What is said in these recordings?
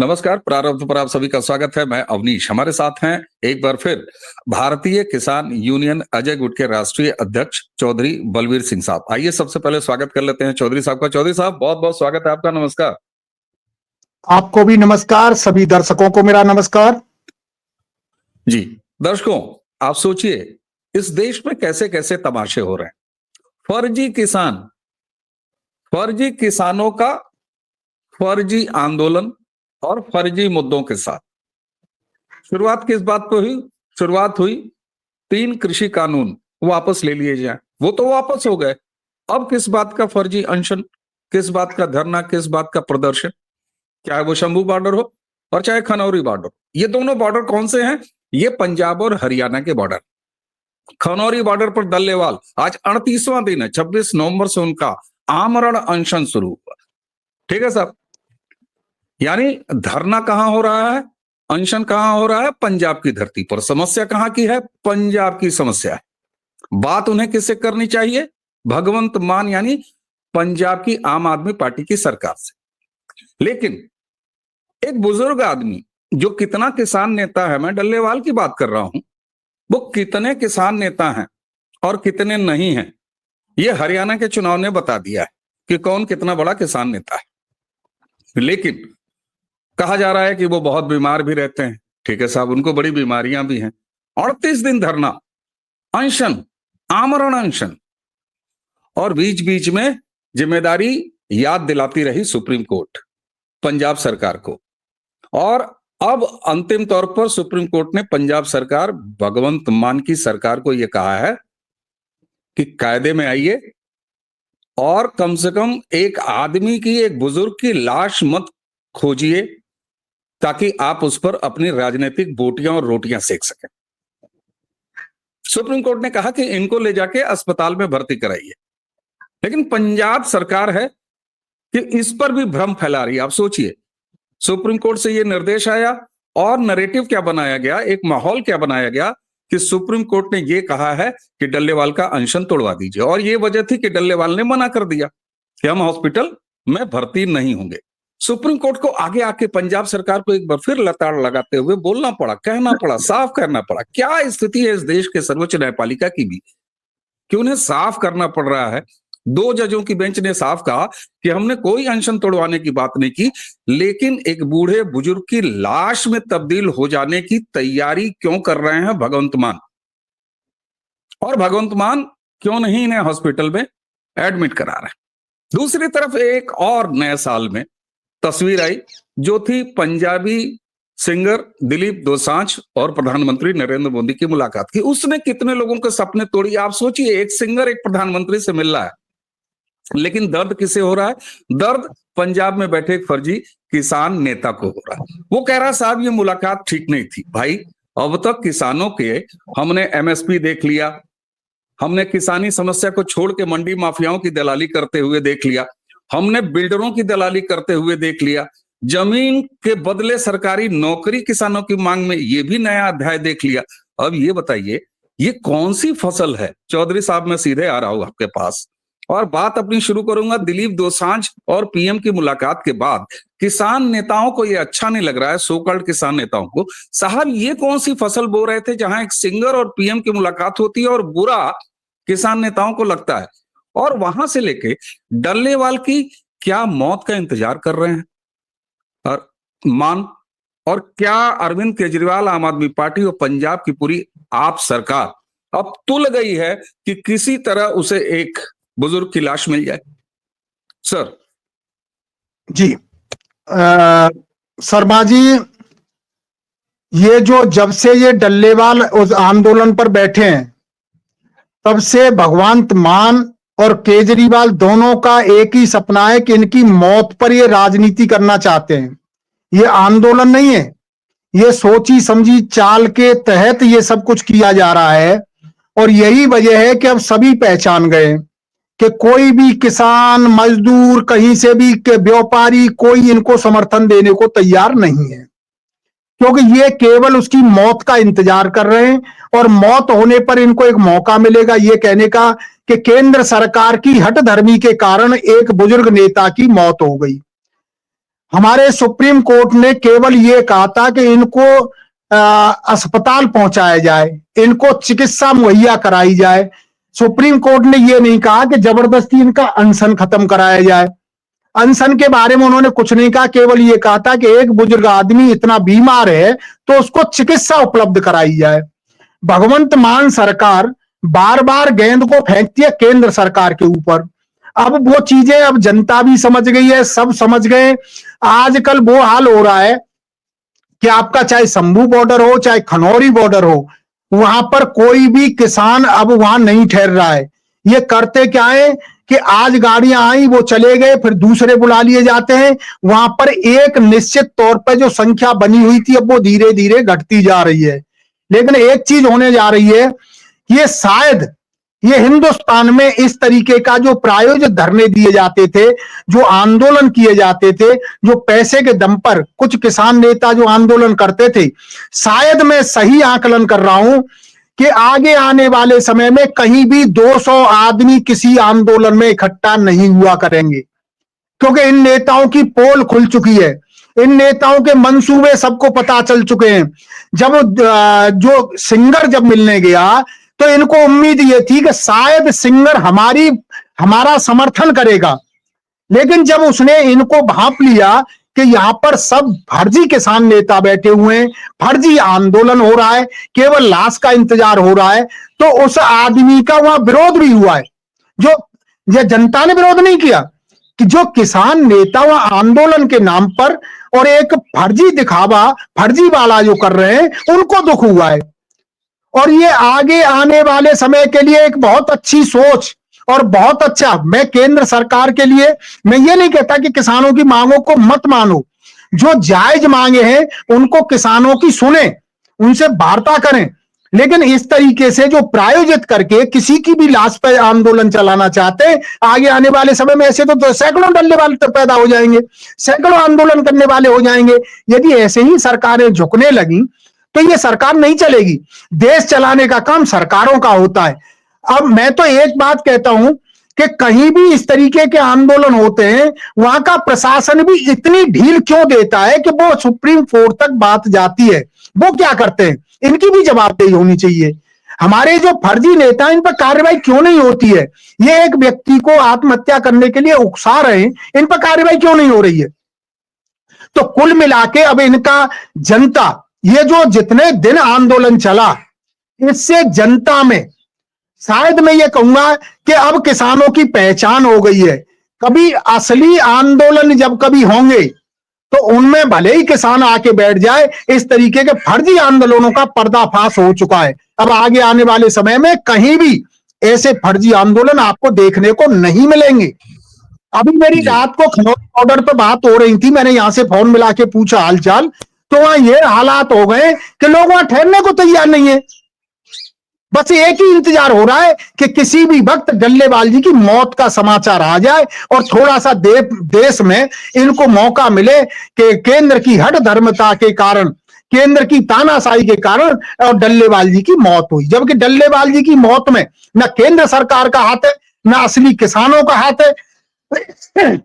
नमस्कार। प्रारंभ पर आप सभी का स्वागत है। मैं अवनीश, हमारे साथ हैं एक बार फिर भारतीय किसान यूनियन अजय गुट के राष्ट्रीय अध्यक्ष चौधरी बलवीर सिंह साहब। आइए सबसे पहले स्वागत कर लेते हैं चौधरी साहब का। चौधरी साहब, बहुत बहुत स्वागत है आपका। नमस्कार। आपको भी नमस्कार, सभी दर्शकों को मेरा नमस्कार। जी दर्शकों, आप सोचिए इस देश में कैसे कैसे तमाशे हो रहे हैं। फर्जी किसानों का फर्जी आंदोलन और फर्जी मुद्दों के साथ शुरुआत किस बात पर हुई? शुरुआत हुई 3 कृषि कानून वापस ले लिए जाएं। वो तो वापस हो गए। अब किस बात का फर्जी अनशन, किस बात का धरना, किस बात का प्रदर्शन? चाहे वो शंभू बॉर्डर हो और चाहे खनौरी बॉर्डर। ये दोनों बॉर्डर कौन से हैं? ये पंजाब और हरियाणा के बॉर्डर। खनौरी बॉर्डर पर डल्लेवाल आज 38वां दिन है। 26 नवंबर से उनका आमरण अनशन शुरू हुआ। ठीक है साहब, यानी धरना कहां हो रहा है, अनशन कहां हो रहा है? पंजाब की धरती पर। समस्या कहां की है? पंजाब की समस्या है। बात उन्हें किससे करनी चाहिए? भगवंत मान यानी पंजाब की आम आदमी पार्टी की सरकार से। लेकिन एक बुजुर्ग आदमी जो कितना किसान नेता है, मैं डल्लेवाल की बात कर रहा हूं, वो कितने किसान नेता हैं और कितने नहीं हैं, ये हरियाणा के चुनाव ने बता दिया है कि कौन कितना बड़ा किसान नेता है। लेकिन कहा जा रहा है कि वो बहुत बीमार भी रहते हैं। ठीक है साहब, उनको बड़ी बीमारियां भी हैं। 38 दिन धरना, अनशन, आमरण अनशन, और बीच बीच में जिम्मेदारी याद दिलाती रही सुप्रीम कोर्ट पंजाब सरकार को। और अब अंतिम तौर पर सुप्रीम कोर्ट ने पंजाब सरकार, भगवंत मान की सरकार को यह कहा है कि कायदे में आइए और कम से कम एक आदमी की, एक बुजुर्ग की लाश मत खोजिए ताकि आप उस पर अपनी राजनीतिक बोटियां और रोटियां सेक सकें। सुप्रीम कोर्ट ने कहा कि इनको ले जाके अस्पताल में भर्ती कराइए। लेकिन पंजाब सरकार है कि इस पर भी भ्रम फैला रही है। आप सोचिए, सुप्रीम कोर्ट से यह निर्देश आया और नैरेटिव क्या बनाया गया, एक माहौल क्या बनाया गया कि सुप्रीम कोर्ट ने यह कहा है कि डल्लेवाल का अनशन तोड़वा दीजिए। और यह वजह थी कि डल्लेवाल ने मना कर दिया कि हम हॉस्पिटल में भर्ती नहीं होंगे। सुप्रीम कोर्ट को आगे आके पंजाब सरकार को एक बार फिर लताड़ लगाते हुए बोलना पड़ा, कहना पड़ा, साफ करना पड़ा। क्या स्थिति है इस देश के सर्वोच्च न्यायपालिका की भी कि उन्हें साफ करना पड़ रहा है। 2 जजों की बेंच ने साफ कहा कि हमने कोई अनशन तोड़वाने की बात नहीं की, लेकिन एक बूढ़े बुजुर्ग की लाश में तब्दील हो जाने की तैयारी क्यों कर रहे हैं भगवंत मान? और भगवंत मान क्यों नहीं इन्हें हॉस्पिटल में एडमिट करा रहे हैं? दूसरी तरफ एक और नए साल में तस्वीर आई जो थी पंजाबी सिंगर दिलीप दोसांझ और प्रधानमंत्री नरेंद्र मोदी की मुलाकात की। उसने कितने लोगों के सपने तोड़ी। आप सोचिए, एक सिंगर एक प्रधानमंत्री से मिल रहा है, लेकिन दर्द किसे हो रहा है? दर्द पंजाब में बैठे एक फर्जी किसान नेता को हो रहा है। वो कह रहा साहब ये मुलाकात ठीक नहीं थी। भाई, अब तक किसानों के हमने एमएसपी देख लिया, हमने किसानी समस्या को छोड़ के मंडी माफियाओं की दलाली करते हुए देख लिया, हमने बिल्डरों की दलाली करते हुए देख लिया, जमीन के बदले सरकारी नौकरी किसानों की मांग में ये भी नया अध्याय देख लिया। अब ये बताइए ये कौन सी फसल है? चौधरी साहब, मैं सीधे आ रहा हूं आपके पास और बात अपनी शुरू करूंगा दिलीप दोसांझ और पीएम की मुलाकात के बाद। किसान नेताओं को ये अच्छा नहीं लग रहा है, सोकल्ड किसान नेताओं को। साहब, ये कौन सी फसल बो रहे थे जहां एक सिंगर और पीएम की मुलाकात होती है और बुरा किसान नेताओं को लगता है? और वहां से लेके डल्लेवाल की क्या मौत का इंतजार कर रहे हैं और मान, और क्या अरविंद केजरीवाल, आम आदमी पार्टी और पंजाब की पूरी आप सरकार अब तुल गई है कि किसी तरह उसे एक बुजुर्ग की लाश मिल जाए? सर जी शर्मा जी, ये जो जब से ये डल्लेवाल उस आंदोलन पर बैठे हैं तब से भगवंत मान और केजरीवाल दोनों का एक ही सपना है कि इनकी मौत पर ये राजनीति करना चाहते हैं। ये आंदोलन नहीं है, ये सोची समझी चाल के तहत ये सब कुछ किया जा रहा है। और यही वजह है कि अब सभी पहचान गए कि कोई भी किसान, मजदूर, कहीं से भी व्यापारी, कोई इनको समर्थन देने को तैयार नहीं है, क्योंकि ये केवल उसकी मौत का इंतजार कर रहे हैं। और मौत होने पर इनको एक मौका मिलेगा ये कहने का कि केंद्र सरकार की हठधर्मी के कारण एक बुजुर्ग नेता की मौत हो गई। हमारे सुप्रीम कोर्ट ने केवल ये कहा था कि इनको अस्पताल पहुंचाया जाए, इनको चिकित्सा मुहैया कराई जाए। सुप्रीम कोर्ट ने ये नहीं कहा कि जबरदस्ती इनका अनशन खत्म कराया जाए। अनशन के बारे में उन्होंने कुछ नहीं कहा, केवल ये कहा था कि एक बुजुर्ग आदमी इतना बीमार है तो उसको चिकित्सा उपलब्ध कराई जाए। भगवंत मान सरकार बार बार गेंद को फेंकती है केंद्र सरकार के ऊपर। अब वो चीजें अब जनता भी समझ गई है, सब समझ गए। आजकल वो हाल हो रहा है कि आपका चाहे शंभू बॉर्डर हो चाहे खनौरी बॉर्डर हो, वहां पर कोई भी किसान अब वहां नहीं ठहर रहा है। ये करते क्या है कि आज गाड़ियां आई, वो चले गए, फिर दूसरे बुला लिए जाते हैं। वहां पर एक निश्चित तौर पर जो संख्या बनी हुई थी अब वो धीरे धीरे घटती जा रही है। लेकिन एक चीज होने जा रही है, ये शायद ये हिंदुस्तान में इस तरीके का जो प्रायोजित धरने दिए जाते थे, जो आंदोलन किए जाते थे, जो पैसे के दम पर कुछ किसान नेता जो आंदोलन करते थे, शायद मैं सही आकलन कर रहा हूं कि आगे आने वाले समय में कहीं भी 200 आदमी किसी आंदोलन में इकट्ठा नहीं हुआ करेंगे, क्योंकि इन नेताओं की पोल खुल चुकी है, इन नेताओं के मंसूबे सबको पता चल चुके हैं। जब जो सिंगर जब मिलने गया तो इनको उम्मीद ये थी कि शायद सिंगर हमारा समर्थन करेगा, लेकिन जब उसने इनको भांप लिया कि यहां पर सब फर्जी किसान नेता बैठे हुए हैं, फर्जी आंदोलन हो रहा है, केवल लाश का इंतजार हो रहा है, तो उस आदमी का वहां विरोध भी हुआ है। जो ये जनता ने विरोध नहीं किया कि जो किसान नेता वहां आंदोलन के नाम पर और एक फर्जी दिखावा, फर्जी वाला जो कर रहे हैं, उनको दुख हुआ है। और ये आगे आने वाले समय के लिए एक बहुत अच्छी सोच और बहुत अच्छा, मैं केंद्र सरकार के लिए मैं ये नहीं कहता कि किसानों की मांगों को मत मानो, जो जायज मांगे हैं उनको किसानों की सुने, उनसे वार्ता करें, लेकिन इस तरीके से जो प्रायोजित करके किसी की भी लाश पर आंदोलन चलाना चाहते हैं, आगे आने वाले समय में ऐसे तो सैकड़ों डल्ले वाले पैदा हो जाएंगे, सैकड़ों आंदोलन करने वाले हो जाएंगे। यदि ऐसे ही सरकारें झुकने लगी तो ये सरकार नहीं चलेगी। देश चलाने का काम सरकारों का होता है। अब मैं तो एक बात कहता हूं कि कहीं भी इस तरीके के आंदोलन होते हैं, वहां का प्रशासन भी इतनी ढील क्यों देता है कि वो सुप्रीम कोर्ट तक बात जाती है। वो क्या करते हैं, इनकी भी जवाबदेही होनी चाहिए। हमारे जो फर्जी नेता इन पर कार्रवाई क्यों नहीं होती है? ये एक व्यक्ति को आत्महत्या करने के लिए उकसा रहे हैं, इन पर कार्रवाई क्यों नहीं हो रही है? तो कुल मिला के अब इनका जनता, ये जो जितने दिन आंदोलन चला, इससे जनता में शायद मैं ये कहूंगा कि अब किसानों की पहचान हो गई है। कभी असली आंदोलन जब कभी होंगे तो उनमें भले ही किसान आके बैठ जाए, इस तरीके के फर्जी आंदोलनों का पर्दाफाश हो चुका है। अब आगे आने वाले समय में कहीं भी ऐसे फर्जी आंदोलन आपको देखने को नहीं मिलेंगे। अभी मेरी रात को खनौरी बॉर्डर पर बात हो रही थी, मैंने यहां से फोन मिला के पूछा हालचाल, तो वहां ये हालात हो गए कि लोग वहां ठहरने को तैयार नहीं है। बस एक ही इंतजार हो रहा है कि किसी भी वक्त डल्लेवाल जी की मौत का समाचार आ जाए और थोड़ा सा देश में इनको मौका मिले कि केंद्र की हठ धर्मता के कारण, केंद्र की तानाशाही के कारण और डल्लेवाल जी की मौत हुई। जबकि डल्लेवाल जी की मौत में न केंद्र सरकार का हाथ है, न असली किसानों का हाथ है।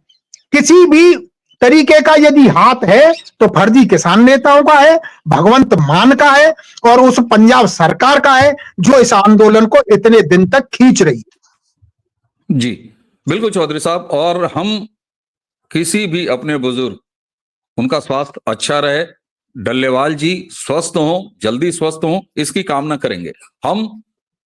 किसी भी तरीके का यदि हाथ है तो फर्जी किसान नेताओं का है, भगवंत मान का है और उस पंजाब सरकार का है जो इस आंदोलन को इतने दिन तक खींच रही है। जी बिल्कुल चौधरी साहब, और हम किसी भी अपने बुजुर्ग, उनका स्वास्थ्य अच्छा रहे, डल्लेवाल जी स्वस्थ हों, जल्दी स्वस्थ हों, इसकी कामना करेंगे हम।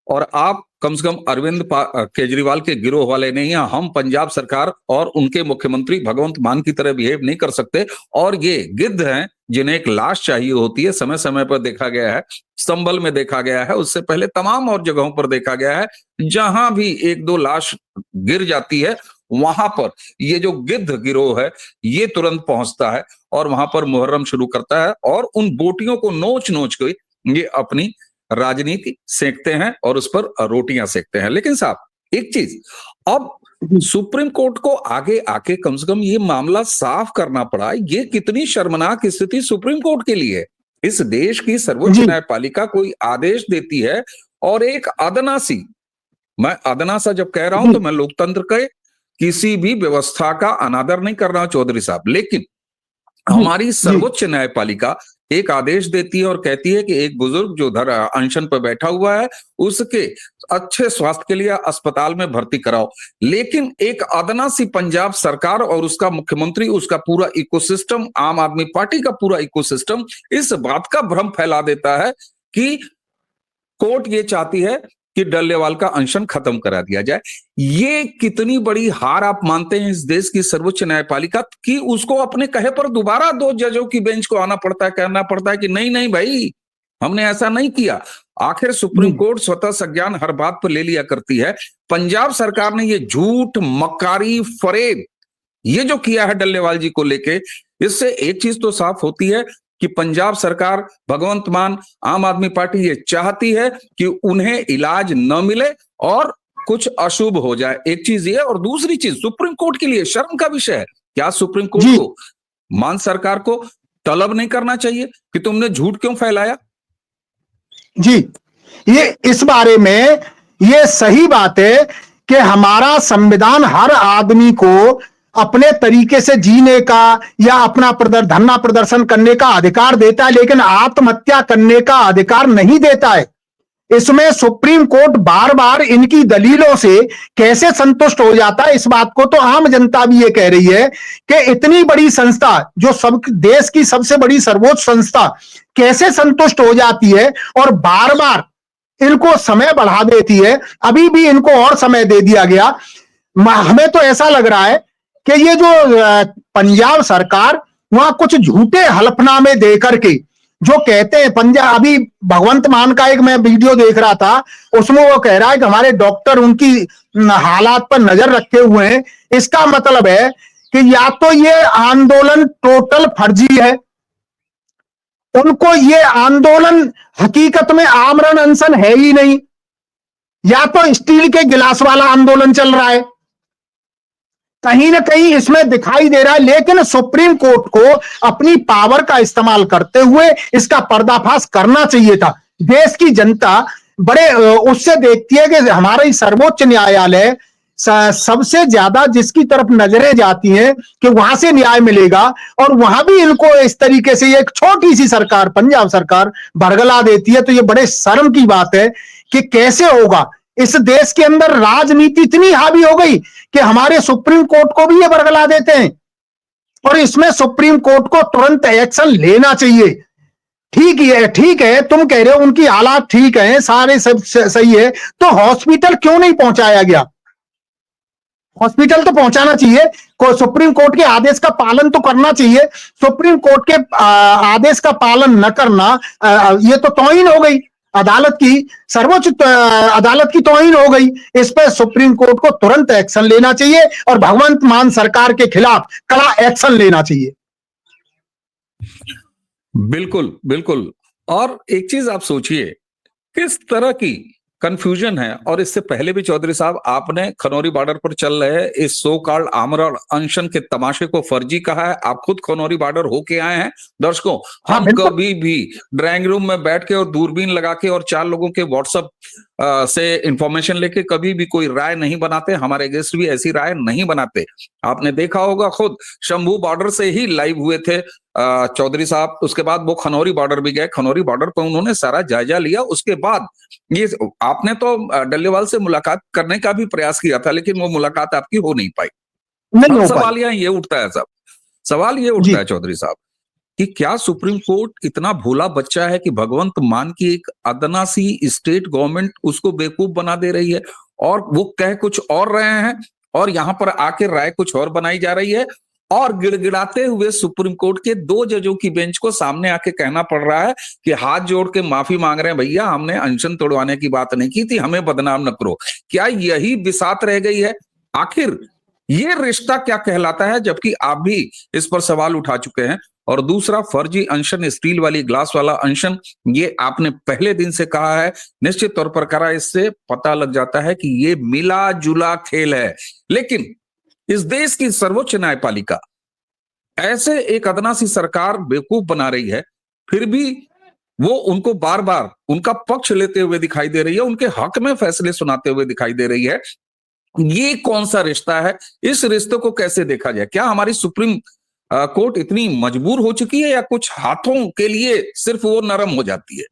और आप कम से कम अरविंद केजरीवाल के गिरोह वाले नहीं हैं। हम पंजाब सरकार और उनके मुख्यमंत्री भगवंत मान की तरह बिहेव नहीं कर सकते। और ये गिद्ध हैं जिन्हें एक लाश चाहिए होती है, समय समय पर देखा गया है, संभल में देखा गया है, उससे पहले तमाम और जगहों पर देखा गया है, जहां भी एक दो लाश गिर जाती है वहां पर ये जो गिद्ध गिरोह है ये तुरंत पहुंचता है और वहां पर मुहर्रम शुरू करता है और उन बोटियों को नोच नोच के ये अपनी राजनीति सेकते हैं और उस पर रोटियां सेकते हैं। लेकिन साहब एक चीज, अब सुप्रीम कोर्ट को आगे आके कम से कम ये मामला साफ करना पड़ा। ये कितनी शर्मनाक स्थिति सुप्रीम कोर्ट के लिए। इस देश की सर्वोच्च न्यायपालिका कोई आदेश देती है और एक अदना सी, मैं अदना सा जब कह रहा हूं तो मैं लोकतंत्र के किसी भी व्यवस्था का अनादर नहीं कर रहा हूं चौधरी साहब, लेकिन हमारी सर्वोच्च न्यायपालिका एक आदेश देती है और कहती है कि एक बुजुर्ग जो अनशन पर बैठा हुआ है उसके अच्छे स्वास्थ्य के लिए अस्पताल में भर्ती कराओ, लेकिन एक अदना सी पंजाब सरकार और उसका मुख्यमंत्री, उसका पूरा इकोसिस्टम, आम आदमी पार्टी का पूरा इकोसिस्टम इस बात का भ्रम फैला देता है कि कोर्ट ये चाहती है कि डल्लेवाल का अनशन खत्म करा दिया जाए। ये कितनी बड़ी हार आप मानते हैं इस देश की सर्वोच्च न्यायपालिका कि उसको अपने कहे पर दोबारा 2 जजों की बेंच को आना पड़ता है, कहना पड़ता है कि नहीं नहीं भाई हमने ऐसा नहीं किया। आखिर सुप्रीम कोर्ट स्वतः संज्ञान हर बात पर ले लिया करती है। पंजाब सरकार ने ये झूठ, मक्कारी, फरेब ये जो किया है डल्लेवाल जी को लेके, इससे एक चीज तो साफ होती है कि पंजाब सरकार, भगवंत मान, आम आदमी पार्टी ये चाहती है कि उन्हें इलाज न मिले और कुछ अशुभ हो जाए। एक चीज ये, और दूसरी चीज सुप्रीम कोर्ट के लिए शर्म का विषय है। क्या सुप्रीम कोर्ट को, मान सरकार को तलब नहीं करना चाहिए कि तुमने झूठ क्यों फैलाया? जी, ये इस बारे में ये सही बात है कि हमारा संविधान हर आदमी को अपने तरीके से जीने का या अपना धरना प्रदर्शन करने का अधिकार देता है, लेकिन आत्महत्या करने का अधिकार नहीं देता है। इसमें सुप्रीम कोर्ट बार बार इनकी दलीलों से कैसे संतुष्ट हो जाता है, इस बात को तो आम जनता भी ये कह रही है कि इतनी बड़ी संस्था, जो सब देश की सबसे बड़ी सर्वोच्च संस्था, कैसे संतुष्ट हो जाती है और बार बार इनको समय बढ़ा देती है। अभी भी इनको और समय दे दिया गया। हमें तो ऐसा लग रहा है कि ये जो पंजाब सरकार वहां कुछ झूठे हलफनामे दे करके जो कहते हैं, पंजाब, अभी भगवंत मान का एक मैं वीडियो देख रहा था, उसमें वो कह रहा है कि हमारे डॉक्टर उनकी हालात पर नजर रखे हुए हैं। इसका मतलब है कि या तो ये आंदोलन टोटल फर्जी है, उनको ये आंदोलन हकीकत में आमरण अनशन है ही नहीं, या तो स्टील के गिलास वाला आंदोलन चल रहा है। कहीं ना कहीं इसमें दिखाई दे रहा है। लेकिन सुप्रीम कोर्ट को अपनी पावर का इस्तेमाल करते हुए इसका पर्दाफाश करना चाहिए था। देश की जनता बड़े उससे देखती है कि हमारा सर्वोच्च न्यायालय सबसे ज्यादा जिसकी तरफ नजरें जाती हैं कि वहां से न्याय मिलेगा, और वहां भी इनको इस तरीके से एक छोटी सी सरकार, पंजाब सरकार, भरगला देती है। तो ये बड़े शर्म की बात है कि कैसे होगा। इस देश के अंदर राजनीति इतनी हावी हो गई कि हमारे सुप्रीम कोर्ट को भी ये बरगला देते हैं, और इसमें सुप्रीम कोर्ट को तुरंत एक्शन लेना चाहिए। ठीक है, तुम कह रहे हो उनकी हालात ठीक है, सारे सब सही है, तो हॉस्पिटल क्यों नहीं पहुंचाया गया? हॉस्पिटल तो पहुंचाना चाहिए। सुप्रीम कोर्ट के आदेश का पालन तो करना चाहिए। सुप्रीम कोर्ट के आदेश का पालन न करना, ये तो तौहीन हो गई अदालत की, सर्वोच्च अदालत की तौहीन हो गई। इस पर सुप्रीम कोर्ट को तुरंत एक्शन लेना चाहिए और भगवंत मान सरकार के खिलाफ कड़ा एक्शन लेना चाहिए। बिल्कुल बिल्कुल। और एक चीज आप सोचिए, किस तरह की कंफ्यूजन है। और इससे पहले भी चौधरी साहब, आपने खनौरी बॉर्डर पर चल रहे इस सो कॉल्ड आमरण अनशन के तमाशे को फर्जी कहा है। आप खुद खनौरी बॉर्डर होके आए हैं। दर्शकों, हम कभी भी ड्राइंग रूम में बैठ के और दूरबीन लगा के और 4 लोगों के व्हाट्सएप से इंफॉर्मेशन लेके कभी भी कोई राय नहीं बनाते। हमारे गेस्ट भी ऐसी राय नहीं बनाते। आपने देखा होगा, खुद शंभू बॉर्डर से ही लाइव हुए थे चौधरी साहब। उसके बाद वो खनौरी बॉर्डर भी गए। खनौरी बॉर्डर पर उन्होंने सारा जायजा लिया। उसके बाद ये आपने तो डल्लेवाल से मुलाकात करने का भी प्रयास किया था, लेकिन वो मुलाकात आपकी हो नहीं पाई। सवाल यहाँ ये उठता है साहब, सवाल ये उठता है चौधरी साहब कि क्या सुप्रीम कोर्ट इतना भोला बच्चा है कि भगवंत मान की एक अदना सी स्टेट गवर्नमेंट उसको बेवकूफ बना दे रही है, और वो कह कुछ और रहे हैं और यहां पर आके राय कुछ और बनाई जा रही है, और गिड़गिड़ाते हुए सुप्रीम कोर्ट के 2 जजों की बेंच को सामने आके कहना पड़ रहा है कि हाथ जोड़ के माफी मांग रहे हैं, भैया हमने अनशन तोड़वाने की बात नहीं की थी, हमें बदनाम न करो। क्या यही बिसात रह गई है? आखिर ये रिश्ता क्या कहलाता है? जबकि आप भी इस पर सवाल उठा चुके हैं। और दूसरा, फर्जी अनशन, स्टील वाली ग्लास वाला अनशन, ये आपने पहले दिन से कहा है, निश्चित तौर पर करा। इससे पता लग जाता है कि ये मिला जुला खेल है। लेकिन इस देश की सर्वोच्च न्यायपालिका ऐसे एक अदना सी सरकार बेवकूफ बना रही है, फिर भी वो उनको बार बार उनका पक्ष लेते हुए दिखाई दे रही है, उनके हक में फैसले सुनाते हुए दिखाई दे रही है। ये कौन सा रिश्ता है? इस रिश्ते को कैसे देखा जाए? क्या हमारी सुप्रीम कोर्ट इतनी मजबूर हो चुकी है या कुछ हाथों के लिए सिर्फ वो नरम हो जाती है?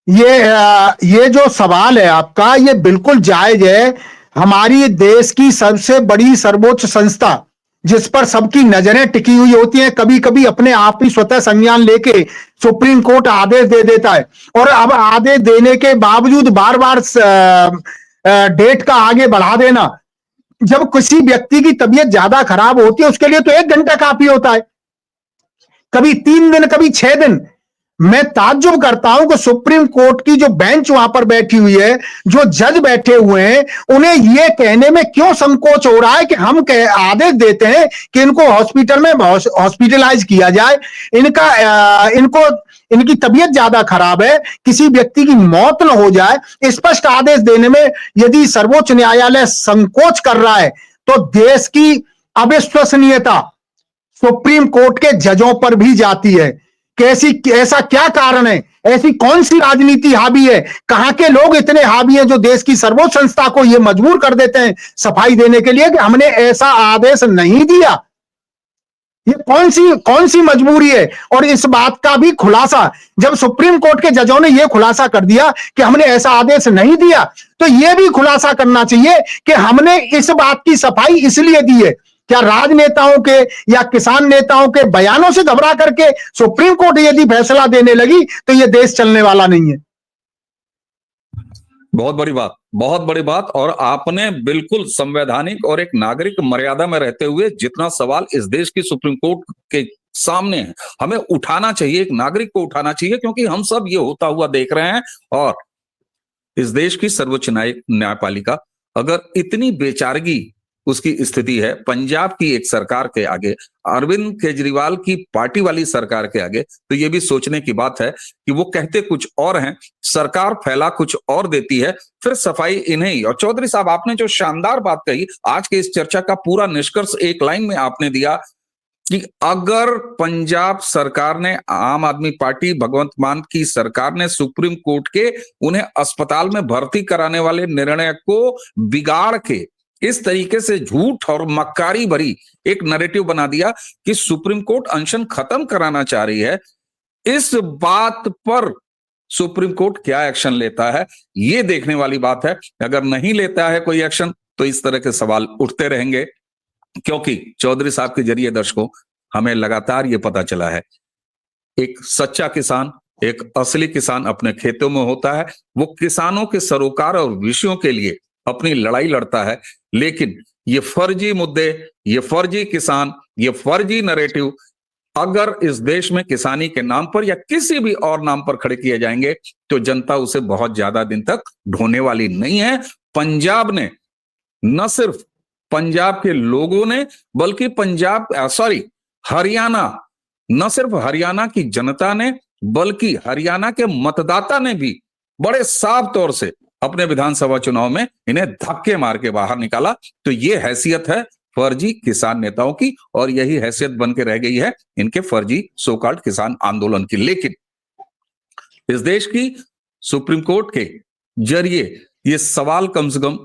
ये जो सवाल है आपका, ये बिल्कुल जायज है। हमारी देश की सबसे बड़ी सर्वोच्च संस्था जिस पर सबकी नजरें टिकी हुई होती हैं, कभी कभी अपने आप ही स्वतः संज्ञान लेके सुप्रीम कोर्ट आदेश दे देता है, और अब आदेश देने के बावजूद बार बार डेट का आगे बढ़ा देना। जब किसी व्यक्ति की तबीयत ज्यादा खराब होती है, उसके लिए तो 1 घंटा काफी होता है, कभी 3 दिन, कभी 6 दिन। मैं ताज्जुब करता हूं कि सुप्रीम कोर्ट की जो बेंच वहां पर बैठी हुई है, जो जज बैठे हुए हैं, उन्हें यह कहने में क्यों संकोच हो रहा है कि हम आदेश देते हैं कि इनको हॉस्पिटल में हॉस्पिटलाइज किया जाए, इनकी तबीयत ज्यादा खराब है, किसी व्यक्ति की मौत न हो जाए। स्पष्ट आदेश देने में यदि सर्वोच्च न्यायालय संकोच कर रहा है, तो देश की अविश्वसनीयता सुप्रीम कोर्ट के जजों पर भी जाती है। ऐसा क्या कारण है, ऐसी कौन सी राजनीति हावी है, कहां के लोग इतने हावी हैं जो देश की सर्वोच्च संस्था को यह मजबूर कर देते हैं सफाई देने के लिए कि हमने ऐसा आदेश नहीं दिया। ये कौन सी मजबूरी है? और इस बात का भी खुलासा जब सुप्रीम कोर्ट के जजों ने यह खुलासा कर दिया कि हमने ऐसा आदेश नहीं दिया, तो यह भी खुलासा करना चाहिए कि हमने इस बात की सफाई इसलिए दी है। क्या राजनेताओं के या किसान नेताओं के बयानों से घबरा करके सुप्रीम कोर्ट यदि फैसला देने लगी तो यह देश चलने वाला नहीं है। बहुत बड़ी बात, बहुत बड़ी बात। और आपने बिल्कुल संवैधानिक और एक नागरिक मर्यादा में रहते हुए जितना सवाल इस देश की सुप्रीम कोर्ट के सामने है, हमें उठाना चाहिए, एक नागरिक को उठाना चाहिए, क्योंकि हम सब ये होता हुआ देख रहे हैं। और इस देश की सर्वोच्च न्यायपालिका अगर इतनी बेचारगी उसकी स्थिति है पंजाब की एक सरकार के आगे, अरविंद केजरीवाल की पार्टी वाली सरकार के आगे, तो ये भी सोचने की बात है कि वो कहते कुछ और हैं, सरकार फैला कुछ और देती है, फिर सफाई इन्हें। और चौधरी साहब, आपने जो शानदार बात कही, आज के इस चर्चा का पूरा निष्कर्ष एक लाइन में आपने दिया कि अगर पंजाब सरकार ने, आम आदमी पार्टी भगवंत मान की सरकार ने सुप्रीम कोर्ट के उन्हें अस्पताल में भर्ती कराने वाले निर्णय को बिगाड़ के इस तरीके से झूठ और मक्कारी भरी एक नैरेटिव बना दिया कि सुप्रीम कोर्ट अनशन खत्म कराना चाह रही है, इस बात पर सुप्रीम कोर्ट क्या एक्शन लेता है, ये देखने वाली बात है। अगर नहीं लेता है कोई एक्शन तो इस तरह के सवाल उठते रहेंगे, क्योंकि चौधरी साहब के जरिए दर्शकों हमें लगातार ये पता चला है, एक सच्चा किसान, एक असली किसान अपने खेतों में होता है, वो किसानों के सरोकार और विषयों के लिए अपनी लड़ाई लड़ता है। लेकिन ये फर्जी मुद्दे, ये फर्जी किसान, ये फर्जी नैरेटिव अगर इस देश में किसानी के नाम पर या किसी भी और नाम पर खड़े किए जाएंगे तो जनता उसे बहुत ज्यादा दिन तक ढोने वाली नहीं है। पंजाब ने, न सिर्फ पंजाब के लोगों ने, बल्कि हरियाणा, न सिर्फ हरियाणा की जनता ने बल्कि हरियाणा के मतदाता ने भी बड़े साफ तौर से अपने विधानसभा चुनाव में इन्हें धक्के मार के बाहर निकाला। तो ये हैसियत है फर्जी किसान नेताओं की, और यही हैसियत बन के रह गई है इनके फर्जी सो कॉल्ड किसान आंदोलन की। लेकिन इस देश की सुप्रीम कोर्ट के जरिए ये सवाल कम से कम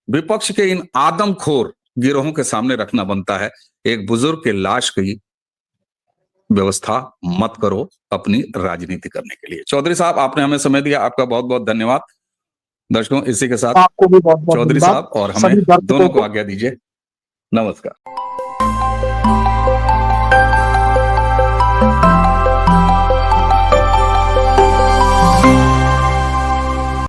विपक्ष के इन आदमखोर गिरोहों के सामने रखना बनता है। एक बुजुर्ग के लाश की व्यवस्था मत करो अपनी राजनीति करने के लिए। चौधरी साहब, आपने हमें समय दिया, आपका बहुत बहुत धन्यवाद। दर्शकों, इसी के साथ आपको भी बहुत बहुत चौधरी साहब और हमें दोनों को आज्ञा दीजिए। नमस्कार।